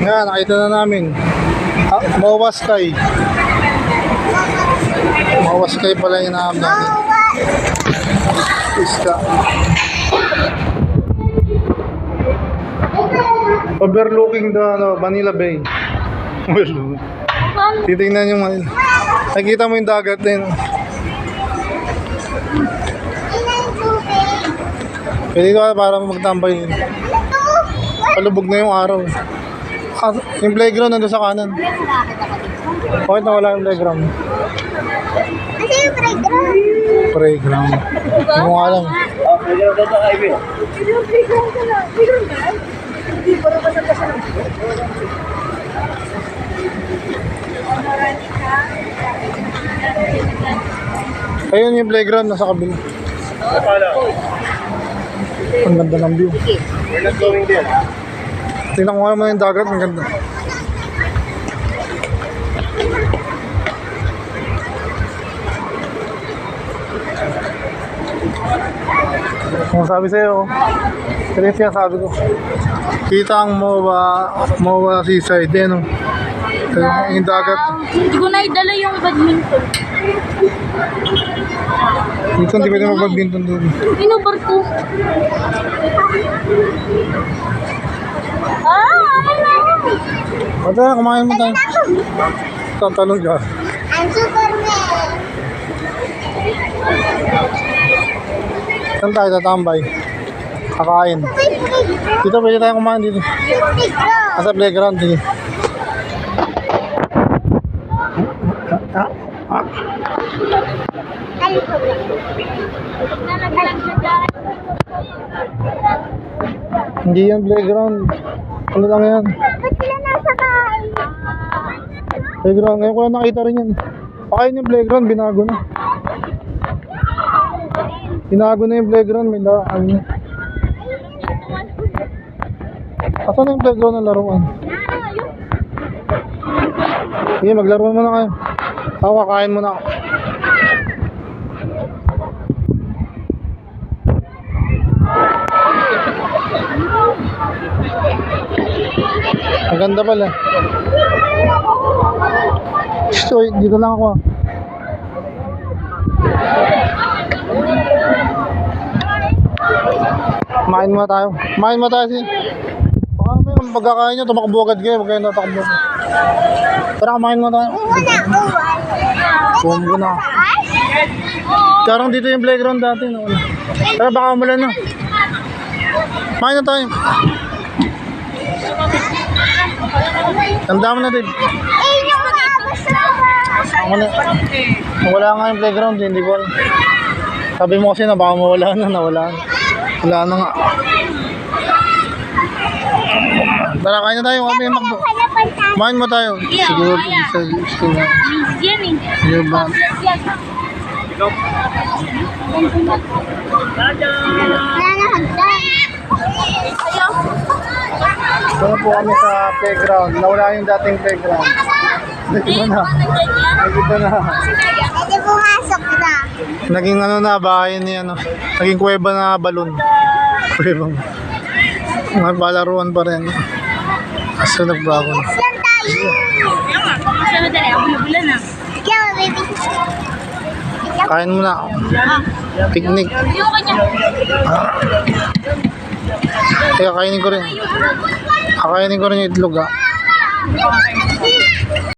Nga, nakita na namin. Mawaskay. Mawaskay pala yung naam namin. Iska. Overlooking the Manila Bay. Titingnan yung Manila. Nakikita mo yung dagat din. Pwede ka para magtambay. Palubog na yung araw. Yung playground nandun sa kanan. Bakit nawala yung playground? Kasi yung playground. Playground. Hindi mo alam. Playground daw sa highway. Playground ka na. Playground ka? Hindi, para basa-basa lang. Ayun yung playground nasa kabila. Ang ganda ng view. We're not going there. Tingnan ko nga naman yung dagat. Ang ganda. Kung sabi sa'yo, ito yung sabi ko. Kita ang MOA seaside din, no? Yung dagat. Hindi ko na idala yung badminton. Dito hindi pwede mag-badminton doon. Inubar ko. Pata, kumain mo tayo. Tatalong ka. I'm Superman. Saan tayo tatambay? Kakain. Dito pwede tayo kumain dito. Playground. Nasa playground, sige. Hindi yan playground. Ano lang yan? Ba't sila nasa bahay? Playground. Ngayon ko lang nakita rin yan. Pakain yung playground, binago na. Binago na yung playground, may ano na. Asan na yung playground ng laruan? Sige, maglaro muna kayo. Kakain muna ako. Ang ganda pala. So, dito lang ako. Kumain muna tayo. Kumain muna tayo si. Baka may pagkakain nyo, tumakbo agad kayo. Huwag kayo natakbo. Tara, kumain muna tayo. Bumbo na. Karang dito yung playground dati. No? Tara, baka umulan na. Kumain na tayo. Tanda mo na din. Wala nga yung playground, hindi ko alam. Sabi mo kasi na baka mawala na, nawala na. Wala na nga. Tara, kain na tayo. Kami yung makdo. Kumain mo tayo. Siguro sa school na. Sige ba? Doon po kami sa playground. Nawala yung dating playground. Dito na. Dito na. Pwede pumasok na. Naging ano na, bahay ni ano. Naging kuweba na balon. Kuweba. Mga palaruan pa rin. Kaso nagbago na. Lang tayo. Kasi madali ako nabulan na. Ikaw, baby. Kain mo na. Picnic. Yung kanya. Kaya kainin ko rin. Kakainin ko rin yung itlog, ha.